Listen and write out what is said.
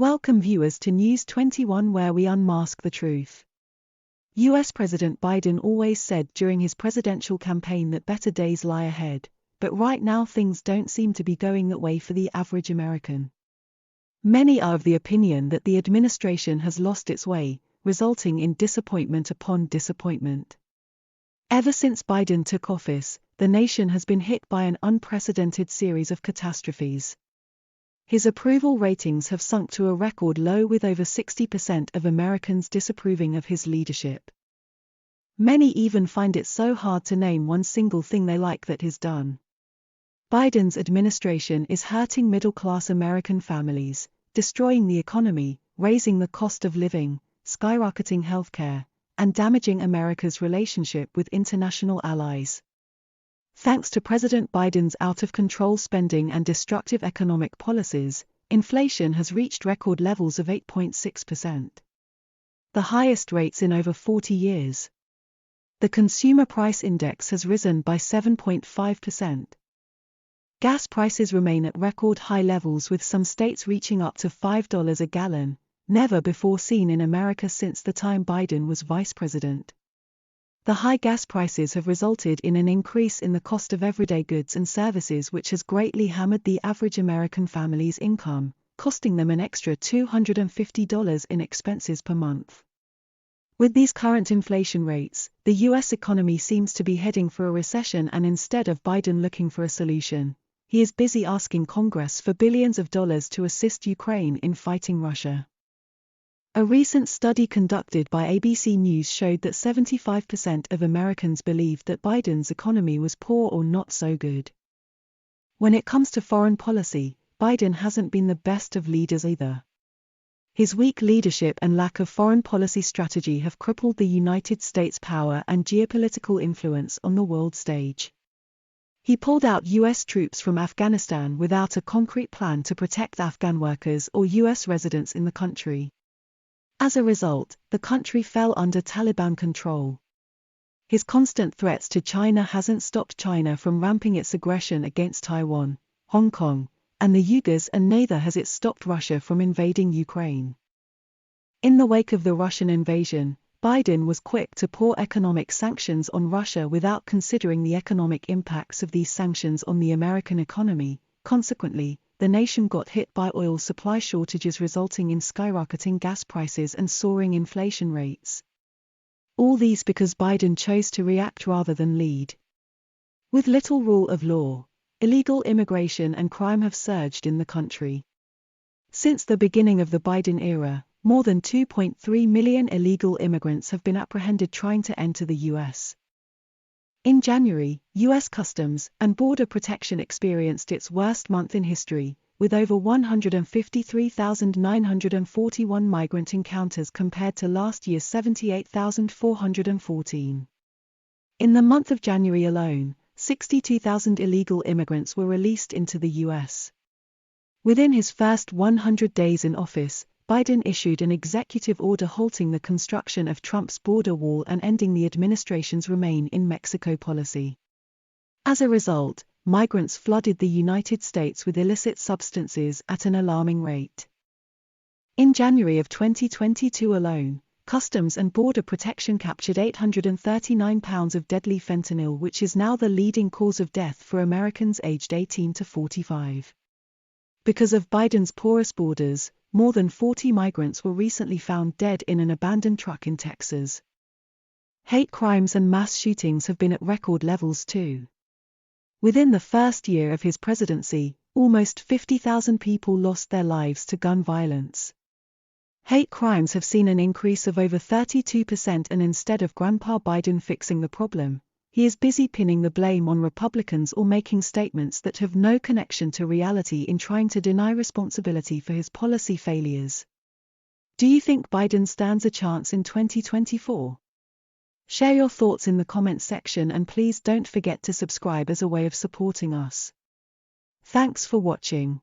Welcome viewers to News 21, where we unmask the truth. US President Biden always said during his presidential campaign that better days lie ahead, but right now things don't seem to be going that way for the average American. Many are of the opinion that the administration has lost its way, resulting in disappointment upon disappointment. Ever since Biden took office, the nation has been hit by an unprecedented series of catastrophes. His approval ratings have sunk to a record low, with over 60% of Americans disapproving of his leadership. Many even find it so hard to name one single thing they like that he's done. Biden's administration is hurting middle-class American families, destroying the economy, raising the cost of living, skyrocketing healthcare, and damaging America's relationship with international allies. Thanks to President Biden's out-of-control spending and destructive economic policies, inflation has reached record levels of 8.6%. The highest rates in over 40 years. The Consumer Price Index has risen by 7.5%. Gas prices remain at record high levels, with some states reaching up to $5 a gallon, never before seen in America since the time Biden was vice president. The high gas prices have resulted in an increase in the cost of everyday goods and services, which has greatly hammered the average American family's income, costing them an extra $250 in expenses per month. With these current inflation rates, the US economy seems to be heading for a recession, and instead of Biden looking for a solution, he is busy asking Congress for billions of dollars to assist Ukraine in fighting Russia. A recent study conducted by ABC News showed that 75% of Americans believed that Biden's economy was poor or not so good. When it comes to foreign policy, Biden hasn't been the best of leaders either. His weak leadership and lack of foreign policy strategy have crippled the United States' power and geopolitical influence on the world stage. He pulled out US troops from Afghanistan without a concrete plan to protect Afghan workers or US residents in the country. As a result, the country fell under Taliban control. His constant threats to China hasn't stopped China from ramping its aggression against Taiwan, Hong Kong, and the Uyghurs, and neither has it stopped Russia from invading Ukraine. In the wake of the Russian invasion, Biden was quick to pour economic sanctions on Russia without considering the economic impacts of these sanctions on the American economy. Consequently, the nation got hit by oil supply shortages, resulting in skyrocketing gas prices and soaring inflation rates. All these because Biden chose to react rather than lead. With little rule of law, illegal immigration and crime have surged in the country. Since the beginning of the Biden era, more than 2.3 million illegal immigrants have been apprehended trying to enter the U.S. In January, U.S. Customs and Border Protection experienced its worst month in history, with over 153,941 migrant encounters compared to last year's 78,414. In the month of January alone, 62,000 illegal immigrants were released into the U.S. Within his first 100 days in office, Biden issued an executive order halting the construction of Trump's border wall and ending the administration's Remain in Mexico policy. As a result, migrants flooded the United States with illicit substances at an alarming rate. In January of 2022 alone, Customs and Border Protection captured 839 pounds of deadly fentanyl, which is now the leading cause of death for Americans aged 18 to 45. Because of Biden's porous borders, more than 40 migrants were recently found dead in an abandoned truck in Texas. Hate crimes and mass shootings have been at record levels too. Within the first year of his presidency, almost 50,000 people lost their lives to gun violence. Hate crimes have seen an increase of over 32%, and instead of Grandpa Biden fixing the problem, he is busy pinning the blame on Republicans or making statements that have no connection to reality in trying to deny responsibility for his policy failures. Do you think Biden stands a chance in 2024? Share your thoughts in the comments section, and please don't forget to subscribe as a way of supporting us. Thanks for watching.